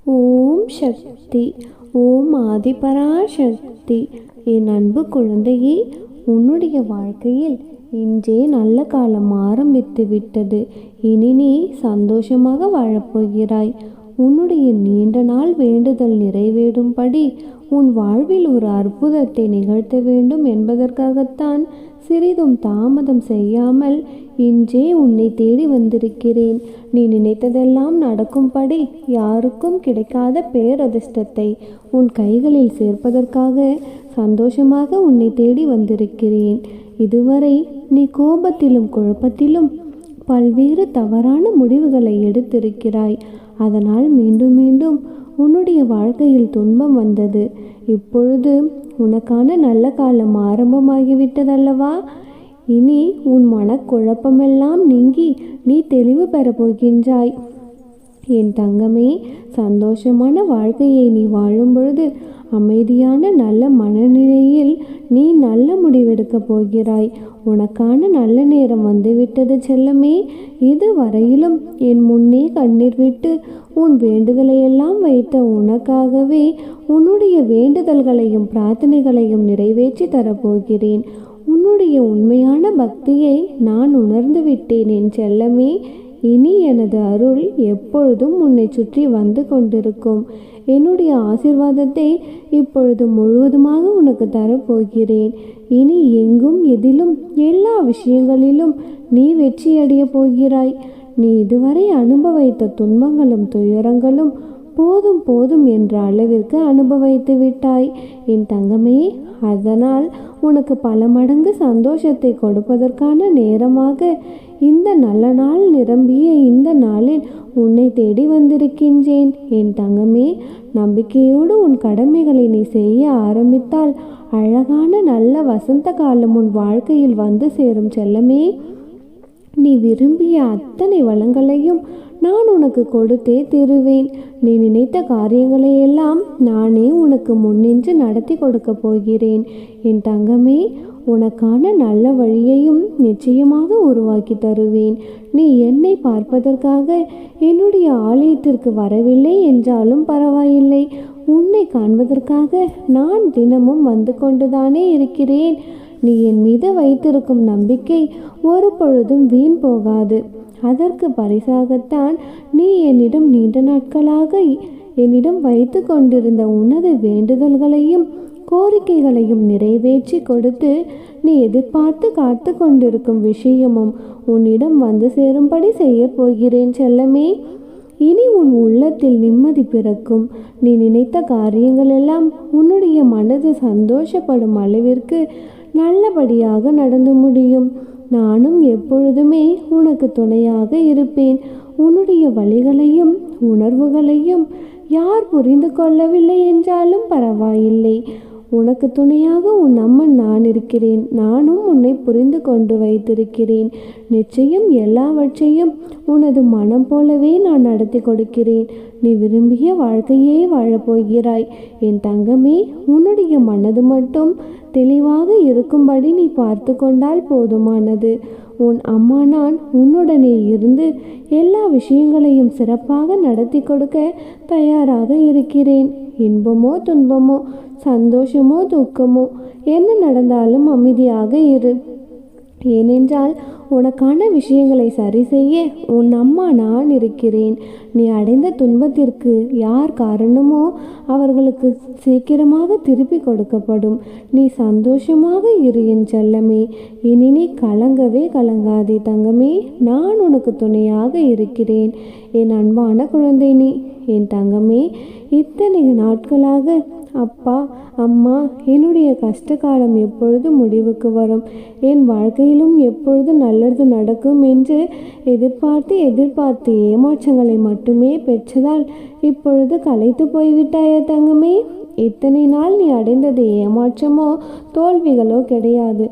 ஓம் சக்தி. ஓம் ஆதிபராசக்தி. என் அன்பு குழந்தையே, உன்னுடைய வாழ்க்கையில் இன்றே நல்ல காலம் ஆரம்பித்து விட்டது. இனி நீ சந்தோஷமாக வாழப்போகிறாய். உன்னுடைய நீண்ட நாள் வேண்டுதல் நிறைவேறும்படி உன் வாழ்வில் ஒரு அற்புதத்தை நிகழ்த்த வேண்டும் என்பதற்காகத்தான் சிறிதும் தாமதம் செய்யாமல் இன்றே உன்னை தேடி வந்திருக்கிறேன். நீ நினைத்ததெல்லாம் நடக்கும்படி யாருக்கும் கிடைக்காத பேரதிர்ஷ்டத்தை உன் கைகளில் சேர்ப்பதற்காக சந்தோஷமாக உன்னை தேடி வந்திருக்கிறேன். இதுவரை நீ கோபத்திலும் குழப்பத்திலும் பல்வேறு தவறான முடிவுகளை எடுத்திருக்கிறாய். அதனால் மீண்டும் மீண்டும் உன்னுடைய வாழ்க்கையில் துன்பம் வந்தது. இப்பொழுது உனக்கான நல்ல காலம் ஆரம்பமாகிவிட்டதல்லவா? இனி உன் மனக்குழப்பமெல்லாம் நீங்கி நீ தெளிவு பெறப் போகின்றாய். என் தங்கமே, சந்தோஷமான வாழ்க்கையை நீ வாழும் பொழுது அமைதியான நல்ல மனநிலையில் நீ நல்ல முடிவெடுக்கப் போகிறாய். உனக்கான நல்ல நேரம் வந்துவிட்டது செல்லமே. இதுவரையிலும் என் முன்னே கண்ணீர் விட்டு உன் வேண்டுதலையெல்லாம் வைத்த உனக்காகவே உன்னுடைய வேண்டுதல்களையும் பிரார்த்தனைகளையும் நிறைவேற்றி தரப்போகிறேன். உன்னுடைய உண்மையான பக்தியை நான் உணர்ந்து விட்டேன் என் செல்லமே. இனி எனது அருள் எப்பொழுதும் உன்னை சுற்றி வந்து கொண்டிருக்கும். என்னுடைய ஆசீர்வாதத்தை இப்பொழுது முழுவதுமாக உனக்கு தரப்போகிறேன். இனி எங்கும் எதிலும் எல்லா விஷயங்களிலும் நீ வெற்றியடைய போகிறாய். நீ இதுவரை அனுபவித்த துன்பங்களும் துயரங்களும் போதும் போதும் என்ற அளவிற்கு அனுபவித்து விட்டாய் என் தங்கமே. அதனால் உனக்கு பல மடங்கு சந்தோஷத்தை கொடுப்பதற்கான நேரமாக இந்த நல்ல நாள் நிரம்பிய இந்த நாளில் உன்னை தேடி வந்திருக்கின்றேன் என் தங்கமே. நம்பிக்கையோடு உன் கடமைகளை நீ செய்ய ஆரம்பித்தால் அழகான நல்ல வசந்த காலம் உன் வாழ்க்கையில் வந்து சேரும் செல்லமே. நீ விரும்பிய அத்தனை வளங்களையும் நான் உனக்கு கொடுத்தே தருவேன். நீ நினைத்த காரியங்களையெல்லாம் நானே உனக்கு முன்னின்று நடத்தி கொடுக்க போகிறேன் என் தங்கமே. உனக்கான நல்ல வழியையும் நிச்சயமாக உருவாக்கி தருவேன். நீ என்னை பார்ப்பதற்காக என்னுடைய ஆலயத்திற்கு வரவில்லை என்றாலும் பரவாயில்லை. உன்னை காண்பதற்காக நான் தினமும் வந்து கொண்டுதானே இருக்கிறேன். நீ என் மீது வைத்திருக்கும் நம்பிக்கை ஒரு பொழுதும் வீண் போகாது. அதற்கு பரிசாகத்தான் நீ என்னிடம் நீண்ட நாட்களாக என்னிடம் வைத்து கொண்டிருந்த உனது வேண்டுதல்களையும் கோரிக்கைகளையும் நிறைவேற்றி கொடுத்து நீ எதிர்பார்த்து காத்து கொண்டிருக்கும் விஷயமும் உன்னிடம் வந்து சேரும்படி செய்ய போகிறேன் செல்லமே. இனி உன் உள்ளத்தில் நிம்மதி பிறக்கும். நீ நினைத்த காரியங்கள் எல்லாம் உன்னுடைய மனது சந்தோஷப்படும் அளவிற்கு நல்லபடியாக நடந்து முடியும். நானும் எப்பொழுதுமே உனக்கு துணையாக இருப்பேன். உன்னுடைய வழிகளையும் உணர்வுகளையும் யார் புரிந்து கொள்ளவில்லை என்றாலும் பரவாயில்லை. உனக்கு துணையாக உன் அம்மன் நான் இருக்கிறேன். நானும் உன்னை புரிந்து கொண்டு வைத்திருக்கிறேன். நிச்சயம் எல்லாவற்றையும் உனது மனம் போலவே நான் நடத்தி கொடுக்கிறேன். நீ விரும்பிய வாழ்க்கையே வாழப்போகிறாய் என் தங்கமே. உன்னுடைய மனது மட்டும் தெளிவாக இருக்கும்படி நீ பார்த்து கொண்டால் போதுமானது. உன் அம்மா நான் உன்னுடனே இருந்து எல்லா விஷயங்களையும் சிறப்பாக நடத்தி கொடுக்க தயாராக இருக்கிறேன். இன்பமோ துன்பமோ சந்தோஷமோ துக்கமோ என்ன நடந்தாலும் அமைதியாக இரு. ஏனென்றால் உனக்கான விஷயங்களை சரி செய்ய உன் அம்மா நான் இருக்கிறேன். நீ அடைந்த துன்பத்திற்கு யார் காரணமோ அவர்களுக்கு சீக்கிரமாக திருப்பி கொடுக்கப்படும். நீ சந்தோஷமாக இரு என் செல்லமே. இனி நீ கலங்கவே கலங்காதே தங்கமே. நான் உனக்கு துணையாக இருக்கிறேன் என் அன்பான குழந்தை நீ என் தங்கமே. இத்தனை நாட்களாக அப்பா அம்மா என்னுடைய கஷ்டகாலம் எப்பொழுது முடிவுக்கு வரும், என் வாழ்க்கையிலும் எப்பொழுது நல்லது நடக்கும் என்று எதிர்பார்த்து ஏமாற்றங்களை மட்டுமே பெற்றதால் இப்பொழுது களைத்து போய்விட்டாய தங்கமே. இத்தனை நாள் நீ அடைந்தது ஏமாற்றமோ தோல்விகளோ கிடையாது.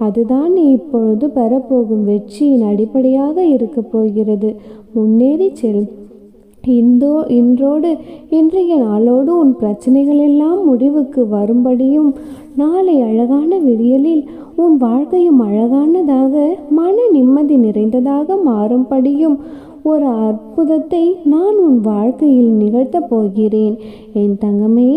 அதுதான் நீ இப்பொழுது பெறப்போகும் வெற்றியின் அடிப்படையாக இருக்க போகிறது. முன்னேறி செல். இன்றோடு இன்றைய நாளோடு உன் பிரச்சனைகள் எல்லாம் முடிவுக்கு வரும்படியும் நாளை அழகான விடியலில் உன் வாழ்க்கையும் அழகானதாக மன நிம்மதி நிறைந்ததாக மாறும்படியும் ஒரு அற்புதத்தை நான் உன் வாழ்க்கையில் நிகழ்த்தப் போகிறேன் என் தங்கமே.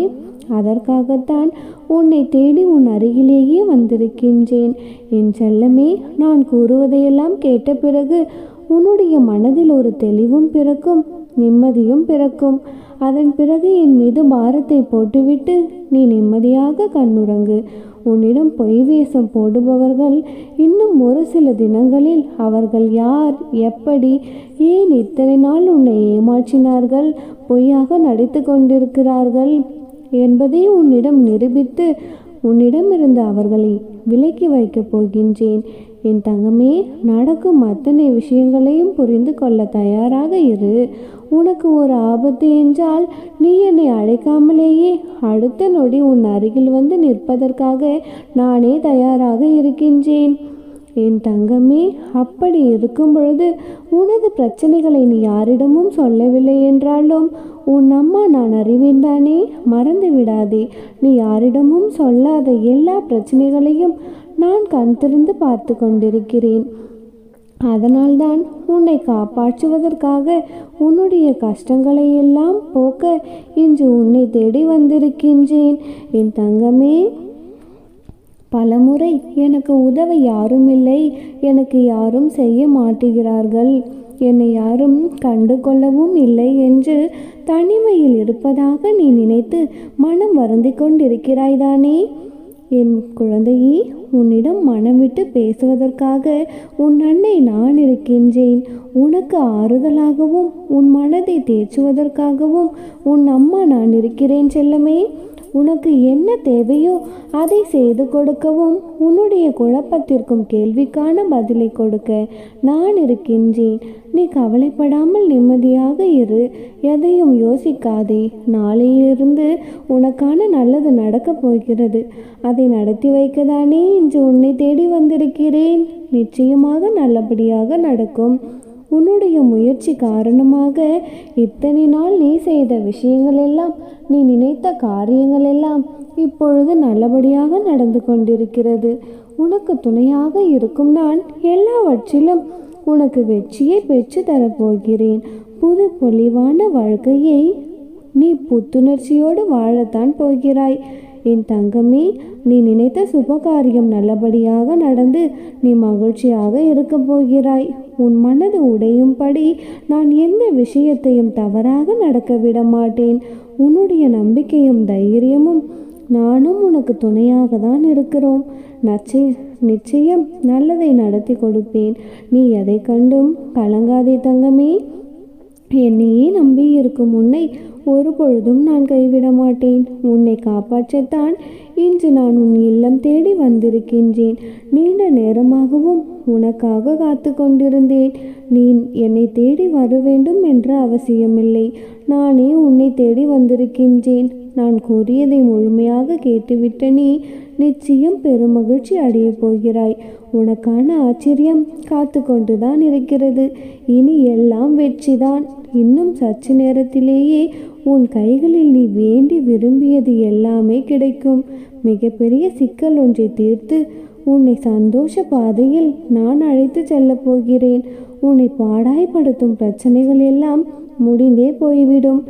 அதற்காகத்தான் உன்னை தேடி உன் அருகிலேயே வந்திருக்கின்றேன் என் செல்லமே. நான் கூறுவதையெல்லாம் கேட்ட பிறகு உன்னுடைய மனதில் ஒரு தெளிவும் பிறக்கும், நிம்மதியும் பிறக்கும். அதன் பிறகு என் மீது பாரத்தை போட்டுவிட்டு நீ நிம்மதியாக கண்ணுறங்கு. உன்னிடம் பொய் வேஷம் போடுபவர்கள் இன்னும் ஒரு சில தினங்களில் அவர்கள் யார், எப்படி, ஏன் இத்தனை நாள் உன்னை ஏமாற்றினார்கள், பொய்யாக நடித்து கொண்டிருக்கிறார்கள் என்பதை உன்னிடம் நிரூபித்து உன்னிடமிருந்து அவர்களை விலக்கி வைக்கப் போகின்றேன் என் தங்கமே. நடக்கும் அத்தனை விஷயங்களையும் புரிந்து கொள்ள தயாராக இரு. உனக்கு ஒரு ஆபத்து என்றால் நீ என்னை அழைக்காமலேயே அடுத்த நொடி உன் அருகில் வந்து நிற்பதற்காக நானே தயாராக இருக்கின்றேன் என் தங்கமே. அப்படி இருக்கும் பொழுது உனது பிரச்சனைகளை நீ யாரிடமும் சொல்லவில்லை என்றாலும் உன் அம்மா நான் அறிவேன் தானே. மறந்து விடாதே, நீ யாரிடமும் சொல்லாத எல்லா பிரச்சனைகளையும் நான் கண் திறந்து பார்த்து கொண்டிருக்கிறேன். அதனால்தான் உன்னை காப்பாற்றுவதற்காக உன்னுடைய கஷ்டங்களை எல்லாம் போக்க இன்று உன்னை தேடி வந்திருக்கின்றேன் என் தங்கமே. பலமுறை எனக்கு உதவ யாரும் இல்லை, எனக்கு யாரும் செய்ய மாட்டுகிறார்கள், என்னை யாரும் கண்டு கொள்ளவும் இல்லை என்று தனிமையில் இருப்பதாக நீ நினைத்து மனம் வருந்தி கொண்டிருக்கிறாய்தானே. என் குழந்தையே, உன்னிடம் மனம் விட்டு பேசுவதற்காக உன் அன்னை நான் இருக்கின்றேன். உனக்கு ஆறுதலாகவும் உன் மனதை தேற்றுவதற்காகவும் உன் அம்மா நான் இருக்கிறேன் செல்லமே. உனக்கு என்ன தேவையோ அதை செய்து கொடுக்கவும் உன்னுடைய குழப்பத்திற்கும் கேள்விக்கான பதிலை கொடுக்க நான் இருக்கின்றேன். நீ கவலைப்படாமல் நிம்மதியாக இரு, எதையும் யோசிக்காதே. நாளையிலிருந்து உனக்கான நல்லது நடக்கப் போகிறது. அதை நடத்தி வைக்கதானே இன்று உன்னை தேடி வந்திருக்கிறேன். நிச்சயமாக நல்லபடியாக நடக்கும். உன்னுடைய முயற்சி காரணமாக இத்தனை நாள் நீ செய்த விஷயங்கள் எல்லாம், நீ நினைத்த காரியங்கள் எல்லாம் இப்பொழுது நல்லபடியாக நடந்து கொண்டிருக்கிறது. உனக்கு துணையாக இருக்கும் நான் எல்லாவற்றிலும் உனக்கு வெற்றியை பெற்று தரப்போகிறேன். புது பொலிவான வாழ்க்கையை நீ புத்துணர்ச்சியோடு வாழத்தான் போகிறாய் என் தங்கமே. நீ நினைத்த சுபகாரியம் நல்லபடியாக நடந்து நீ மகிழ்ச்சியாக இருக்க போகிறாய். உன் மனது உடையும்படி நான் எந்த விஷயத்தையும் தவறாக நடக்க விட மாட்டேன். உன்னுடைய நம்பிக்கையும் தைரியமும் நானும் உனக்கு துணையாக தான் இருக்கிறோம். நிச்சயம் நல்லதை நடத்தி கொடுப்பேன். நீ எதை கண்டும் கலங்காதே தங்கமே. என்னையே நம்பி இருக்கும் உன்னை ஒரு பொழுதும் நான் கைவிட மாட்டேன். உன்னை காப்பாற்றத்தான் இன்று நான் உன் இல்லம் தேடி வந்திருக்கின்றேன். நீண்ட நேரமாகவும் உனக்காக காத்து கொண்டிருந்தேன். நீ என்னை தேடி வர வேண்டும் என்ற அவசியமில்லை. நானே உன்னை தேடி வந்திருக்கின்றேன். நான் கூறியதை முழுமையாக கேட்டுவிட்ட நீ நிச்சயம் பெருமகிழ்ச்சி அடையப் போகிறாய். உனக்கான ஆச்சரியம் காத்து கொண்டுதான் இருக்கிறது. இனி எல்லாம் வெற்றிதான். இன்னும் சற்று நேரத்திலேயே உன் கைகளில் நீ வேண்டி விரும்பியது எல்லாமே கிடைக்கும். மிகப்பெரிய சிக்கல் ஒன்றை தீர்த்து உன்னை சந்தோஷ பாதையில் நான் அழைத்து செல்லப் போகிறேன். உன்னை பாடாய்படுத்தும் பிரச்சனைகள் எல்லாம் முடிந்தே போய்விடும்.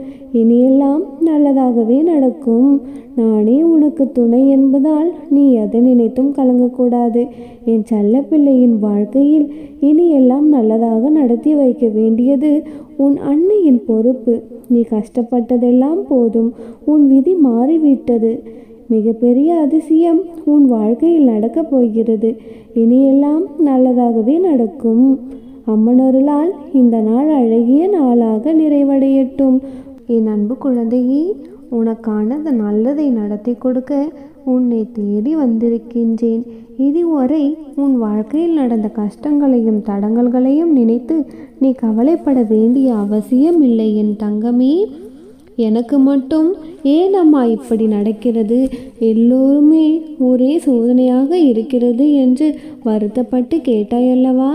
இனியெல்லாம் நல்லதாகவே நடக்கும். நானே உனக்கு துணை என்பதால் நீ எதை நினைத்தும் கலங்கக்கூடாது. என் செல்ல பிள்ளையின் வாழ்க்கையில் இனியெல்லாம் நல்லதாக நடத்தி வைக்க வேண்டியது உன் அன்னையின் பொறுப்பு. நீ கஷ்டப்பட்டதெல்லாம் போதும். உன் விதி மாறிவிட்டது. மிகப்பெரிய அதிசயம் உன் வாழ்க்கையில் நடக்கப் போகிறது. இனியெல்லாம் நல்லதாகவே நடக்கும். அம்மனருளால் இந்த நாள் அழகிய நாளாக நிறைவடையட்டும். என் அன்பு குழந்தையே, உனக்கான நல்லதை நடத்தி கொடுக்க உன்னை தேடி வந்திருக்கின்றேன். இதுவரை உன் வாழ்க்கையில் நடந்த கஷ்டங்களையும் தடங்கல்களையும் நினைத்து நீ கவலைப்பட வேண்டிய அவசியம் இல்லை என் தங்கமே. எனக்கு மட்டும் ஏன் அம்மா இப்படி நடக்கிறது, எல்லோருமே ஒரே சோதனையாக இருக்கிறது என்று வருத்தப்பட்டு கேட்டாயல்லவா?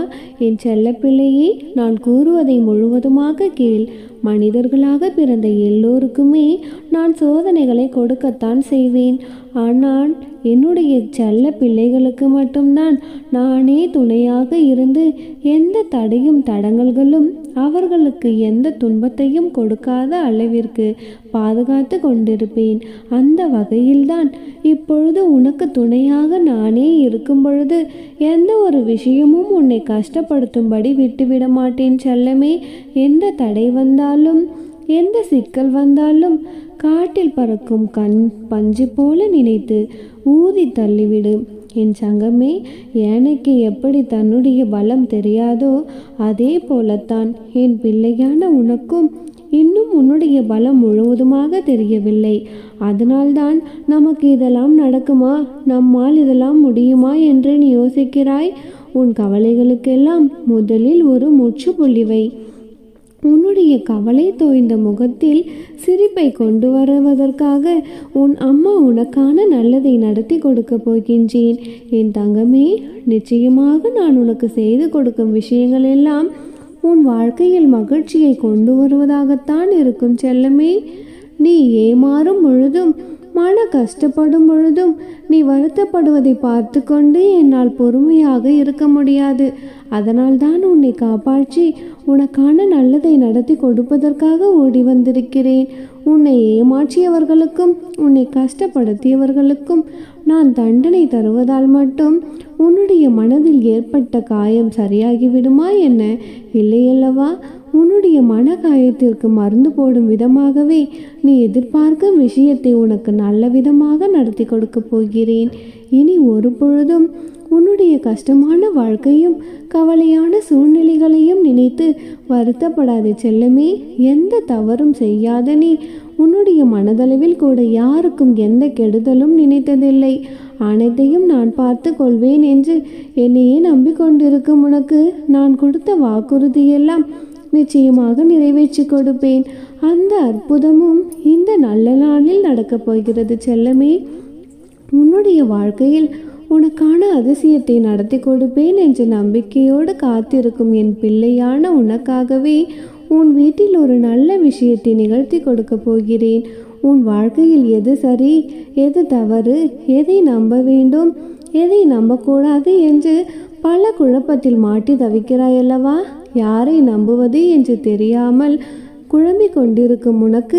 என் செல்லப்பிள்ளையே, நான் கூறுவதை முழுவதுமாக கேள். மனிதர்களாக பிறந்த எல்லோருக்குமே நான் சோதனைகளை கொடுக்கத்தான் செய்வேன். ஆனால் என்னுடைய செல்ல பிள்ளைகளுக்கு மட்டும்தான் நானே துணையாக இருந்து எந்த தடையும் தடங்கல்களும் அவர்களுக்கு எந்த துன்பத்தையும் கொடுக்காத அளவிற்கு பாதுகாத்து கொண்டிருப்பேன். அந்த வகையில்தான் இப்பொழுது உனக்கு துணையாக நானே இருக்கும் பொழுது எந்த ஒரு விஷயமும் உன்னை கஷ்டப்படுத்தும்படி விட்டுவிட மாட்டேன் செல்லமே. எந்த தடை வந்தாலும் எந்த சிக்கல் வந்தாலும் காட்டில் பறக்கும் பஞ்சு போல நினைத்து ஊதி தள்ளிவிடு. என் சங்கமே, யானைக்கு எப்படி தன்னுடைய பலம் தெரியாதோ அதே போலத்தான் என் பிள்ளையான உனக்கும் இன்னும் உன்னுடைய பலம் முழுவதுமாக தெரியவில்லை. அதனால்தான் நமக்கு இதெல்லாம் நடக்குமா, நம்மால் இதெல்லாம் முடியுமா என்று நீ யோசிக்கிறாய். உன் கவலைகளுக்கெல்லாம் முதலில் ஒரு முற்றுப்புள்ளி வை. உன்னுடைய கவலை தோய்ந்த முகத்தில் சிரிப்பை கொண்டு வருவதற்காக உன் அம்மா உனக்கான நல்லதை நடத்தி கொடுக்க போகின்றேன். என் தங்கமே, நிச்சயமாக நான் உனக்கு செய்து கொடுக்கும் விஷயங்கள் எல்லாம் உன் வாழ்க்கையில் மகிழ்ச்சியை கொண்டு வருவதாகத்தான் இருக்கும் செல்லமே. நீ ஏமாறும் பொழுதும் மன கஷ்டப்படும் பொழுதும் நீ வருத்தப்படுவதை பார்த்து கொண்டு என்னால் பொறுமையாக இருக்க முடியாது. அதனால்தான் உன்னை காப்பாற்றி உனக்கான நல்லதை நடத்தி கொடுப்பதற்காக ஓடி வந்திருக்கிறேன். உன்னை ஏமாற்றியவர்களுக்கும் உன்னை கஷ்டப்படுத்தியவர்களுக்கும் நான் தண்டனை தருவதால் மட்டும் உன்னுடைய மனதில் ஏற்பட்ட காயம் சரியாகிவிடுமா என்ன? இல்லையல்லவா? உன்னுடைய மன காயத்திற்கு மருந்து போடும் விதமாகவே நீ எதிர்பார்க்கும் விஷயத்தை உனக்கு நல்ல விதமாக நடத்தி கொடுக்க போகிறேன். இனி ஒரு பொழுதும் உன்னுடைய கஷ்டமான வாழ்க்கையும் கவலையான சூழ்நிலைகளையும் நினைத்து வருத்தப்படாதே செல்லமே. எந்த தவறும் செய்யாத நீ உன்னுடைய மனதளவில் கூட யாருக்கும் எந்த கெடுதலும் நினைத்ததில்லை. அனைத்தையும் நான் பார்த்து கொள்வேன் என்று என்னையே நம்பிக்கொண்டிருக்கும் உனக்கு நான் கொடுத்த வாக்குறுதியெல்லாம் நிச்சயமாக நிறைவேற்றி கொடுப்பேன். அந்த அற்புதமும் இந்த நல்ல நாளில் நடக்கப் போகிறது செல்லமே. உன்னுடைய வாழ்க்கையில் உனக்கான அதிசயத்தை நடத்தி கொடுப்பேன் என்ற நம்பிக்கையோடு காத்திருக்கும் என் பிள்ளையான உனக்காகவே உன் வீட்டில் ஒரு நல்ல விஷயத்தை நிகழ்த்தி கொடுக்க போகிறேன். உன் வாழ்க்கையில் எது சரி, எது தவறு, எதை நம்ப வேண்டும், எதை நம்பக்கூடாது என்று பல குழப்பத்தில் மாட்டி தவிக்கிறாயல்லவா? யாரை நம்புவது என்று தெரியாமல் குழம்பிக் கொண்டிருக்கும் உனக்கு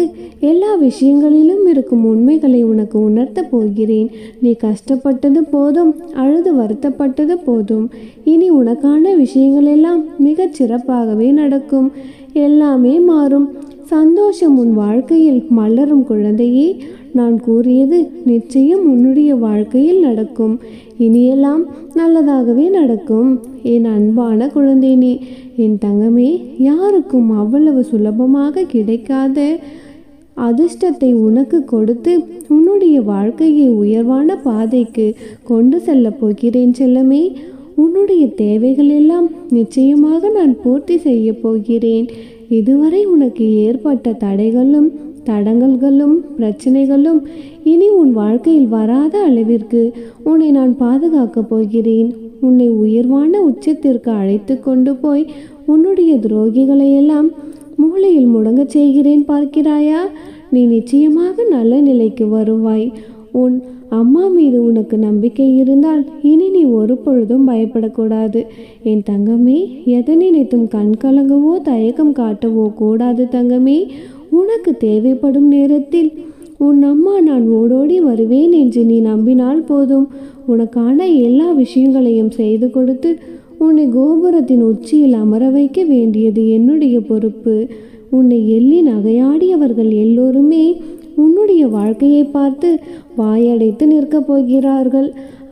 எல்லா விஷயங்களிலும் இருக்கும் உண்மைகளை உனக்கு உணர்த்த போகிறேன். நீ கஷ்டப்பட்டது போதும், அழுது வருத்தப்பட்டது போதும். இனி உனக்கான விஷயங்கள் எல்லாம் மிகச் சிறப்பாகவே நடக்கும். எல்லாமே மாறும். சந்தோஷம் உன் வாழ்க்கையில் மலரும் குழந்தையே. நான் கூறியது நிச்சயம் உன்னுடைய வாழ்க்கையில் நடக்கும். இனியெல்லாம் நல்லதாகவே நடக்கும். என் அன்பான குழந்தை நீ. என் தங்கமே, யாருக்கும் அவ்வளவு சுலபமாக கிடைக்காத அதிர்ஷ்டத்தை உனக்கு கொடுத்து உன்னுடைய வாழ்க்கையை உயர்வான பாதைக்கு கொண்டு செல்ல போகிறேன் செல்லமே. உன்னுடைய தேவைகள் எல்லாம் நிச்சயமாக நான் பூர்த்தி செய்ய போகிறேன். இதுவரை உனக்கு ஏற்பட்ட தடைகளும் தடங்கல்களும் பிரச்சனைகளும் இனி உன் வாழ்க்கையில் வராத அளவிற்கு உன்னை நான் பாதுகாக்கப் போகிறேன். உன்னை உயர்வான உச்சத்திற்கு அழைத்து கொண்டு போய் உன்னுடைய துரோகிகளையெல்லாம் மூளையில் முடங்கச் செய்கிறேன் பார்க்கிறாயா? நீ நிச்சயமாக நல்ல நிலைக்கு வருவாய். உன் அம்மா மீது உனக்கு நம்பிக்கை இருந்தால் இனி நீ ஒரு பொழுதும் பயப்படக்கூடாது. என் தங்கமே, எதை நினைத்தும் கண் கலங்கவோ தயக்கம் காட்டவோ கூடாது தங்கமே. உனக்கு தேவைப்படும் நேரத்தில் உன் அம்மா நான் ஓடோடி வருவேன் என்று நீ நம்பினால் போதும். உனக்கான எல்லா விஷயங்களையும் செய்து கொடுத்து உன்னை கோபுரத்தின் உச்சியில் அமர வைக்க வேண்டியது என்னுடைய பொறுப்பு. உன்னை எள்ளி நகையாடியவர்கள் எல்லோருமே உன்னுடைய வாழ்க்கையை பார்த்து வாயடைத்து நிற்கப் போகிறார்கள்.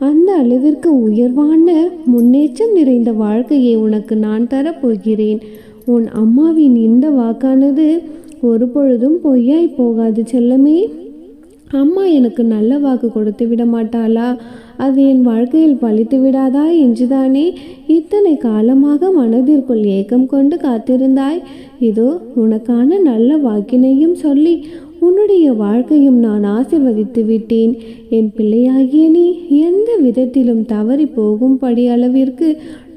அந்த அளவிற்கு உயர்வான முன்னேற்றம் நிறைந்த வாழ்க்கையை உனக்கு நான் தரப்போகிறேன். உன் அம்மாவின் இந்த வாக்கானது ஒரு பொழுதும் பொய்யாய் போகாது செல்லமே. அம்மா எனக்கு நல்ல வாக்கு கொடுத்து விட மாட்டாளா? அது என் வாழ்க்கையில் பழித்து விடாதா என்றுதானே இத்தனை காலமாக மனதிற்குள் ஏக்கம் கொண்டு காத்திருந்தாய். இதோ உனக்கான நல்ல வாக்கினையும் சொல்லி உன்னுடைய வாழ்க்கையும் நான் ஆசிர்வதித்து விட்டேன். என் பிள்ளையாகிய நீ எந்த விதத்திலும் தவறி போகும்படி அளவிற்கு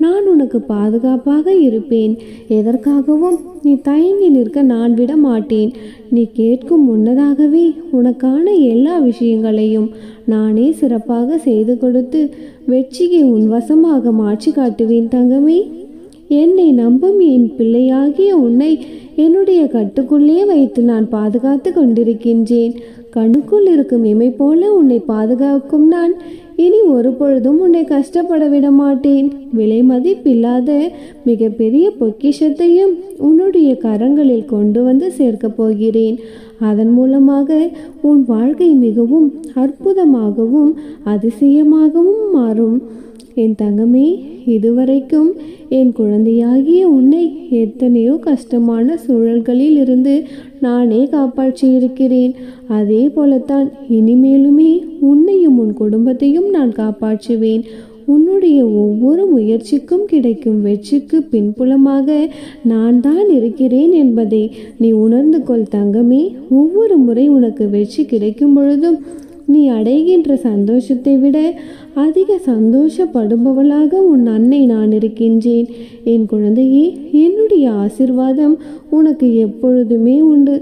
நான் உனக்கு பாதுகாப்பாக இருப்பேன். எதற்காகவும் நீ தயங்கி நிற்க நான் விட மாட்டேன். நீ கேட்கும் முன்னதாகவே உனக்கான எல்லா விஷயங்களையும் நானே சிறப்பாக செய்து கொடுத்து வெற்றியை உன் வசமாக மாற்றி காட்டுவேன் தங்கமே. என்னை நம்பும் என் பிள்ளையாகிய உன்னை என்னுடைய கட்டுக்குள்ளே வைத்து நான் பாதுகாத்து கொண்டிருக்கின்றேன். கண்ணுக்குள் இருக்கும் இமை போல உன்னை பாதுகாக்கும் நான் இனி ஒரு பொழுதும் உன்னை கஷ்டப்பட விட மாட்டேன். விலை மதிப்பில்லாத மிகப்பெரிய பொக்கிஷத்தையும் உன்னுடைய கரங்களில் கொண்டு வந்து சேர்க்கப் போகிறேன். அதன் மூலமாக உன் வாழ்க்கை மிகவும் அற்புதமாகவும் அதிசயமாகவும் மாறும். என் தங்கமே, இதுவரைக்கும் என் குழந்தையாகிய உன்னை எத்தனையோ கஷ்டமான சூழல்களில் இருந்து நானே காப்பாற்றியிருக்கிறேன். அதே போலத்தான் இனிமேலுமே உன்னையும் உன் குடும்பத்தையும் நான் காப்பாற்றுவேன். உன்னுடைய ஒவ்வொரு முயற்சிக்கும் கிடைக்கும் வெற்றிக்கு பின்புலமாக நான் தான் இருக்கிறேன் என்பதை நீ உணர்ந்து கொள் தங்கமே. ஒவ்வொரு முறை உனக்கு வெற்றி கிடைக்கும் பொழுதும் நீ அடைகின்ற சந்தோஷத்தை விட அதிக சந்தோஷப்படுபவளாக உன் அன்னை நான் இருக்கின்றேன். என் குழந்தையே, என்னுடைய ஆசிர்வாதம் உனக்கு எப்பொழுதுமே உண்டு.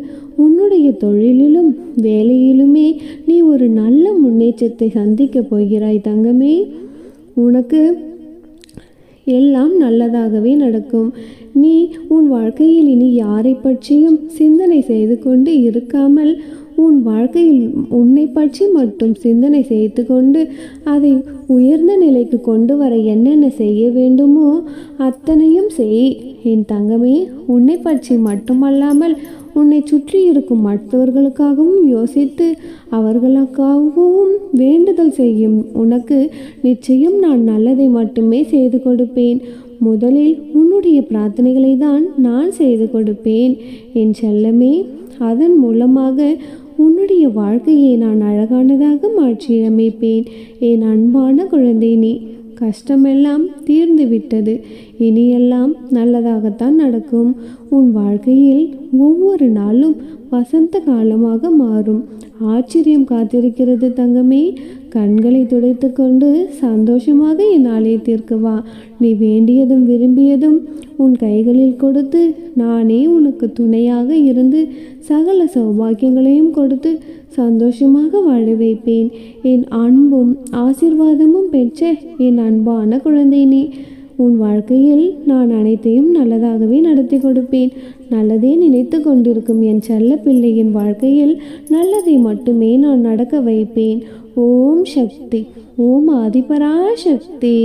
உன்னுடைய தொழிலிலும் வேலையிலுமே நீ ஒரு நல்ல முன்னேற்றத்தை சந்திக்கப் போகிறாய் தங்கமே. உனக்கு எல்லாம் நல்லதாகவே நடக்கும். நீ உன் வாழ்க்கையில் இனி யாரை பற்றியும் சிந்தனை செய்து கொண்டு இருக்காமல் உன் வாழ்க்கையில் உன்னை பற்றி மட்டும் சிந்தனை செய்து கொண்டு அதை உயர்ந்த நிலைக்கு கொண்டு வர என்னென்ன செய்ய வேண்டுமோ அத்தனையும் செய். என் தங்கமே, உன்னை பற்றி மட்டுமல்லாமல் உன்னை சுற்றி இருக்கும் மற்றவர்களுக்காகவும் யோசித்து அவர்களுக்காகவும் வேண்டுதல் செய்யும் உனக்கு நிச்சயம் நான் நல்லதை மட்டுமே செய்து கொடுப்பேன். முதலில் உன்னுடைய பிரார்த்தனைகளை தான் நான் செய்து கொடுப்பேன் என் செல்லமே. அதன் மூலமாக உன்னுடைய வாழ்க்கையை நான் அழகானதாக மாற்றி அமைப்பேன். என் அன்பான குழந்தை, நீ கஷ்டமெல்லாம் தீர்ந்து விட்டது. இனியெல்லாம் நல்லதாகத்தான் நடக்கும். உன் வாழ்க்கையில் ஒவ்வொரு நாளும் வசந்த காலமாக மாறும். ஆச்சரியம் காத்திருக்கிறது தங்கமே. கண்களை துடைத்து கொண்டு சந்தோஷமாக என் ஆலயத்திற்கு வா. நீ வேண்டியதும் விரும்பியதும் உன் கைகளில் கொடுத்து நானே உனக்கு துணையாக இருந்து சகல சௌபாக்கியங்களையும் கொடுத்து சந்தோஷமாக வாழ வைப்பேன். என் அன்பும் ஆசீர்வாதமும் பெற்ற என் அன்பான குழந்தை நீ. உன் வாழ்க்கையில் நான் அனைத்தையும் நல்லதாகவே நடத்தி கொடுப்பேன். நல்லதே நினைத்து கொண்டிருக்கும் என் செல்ல பிள்ளையின் வாழ்க்கையில் நல்லதை மட்டுமே நான் நடக்க வைப்பேன். ஓம் சக்தி, ஓம் ஆதிபராசக்தி.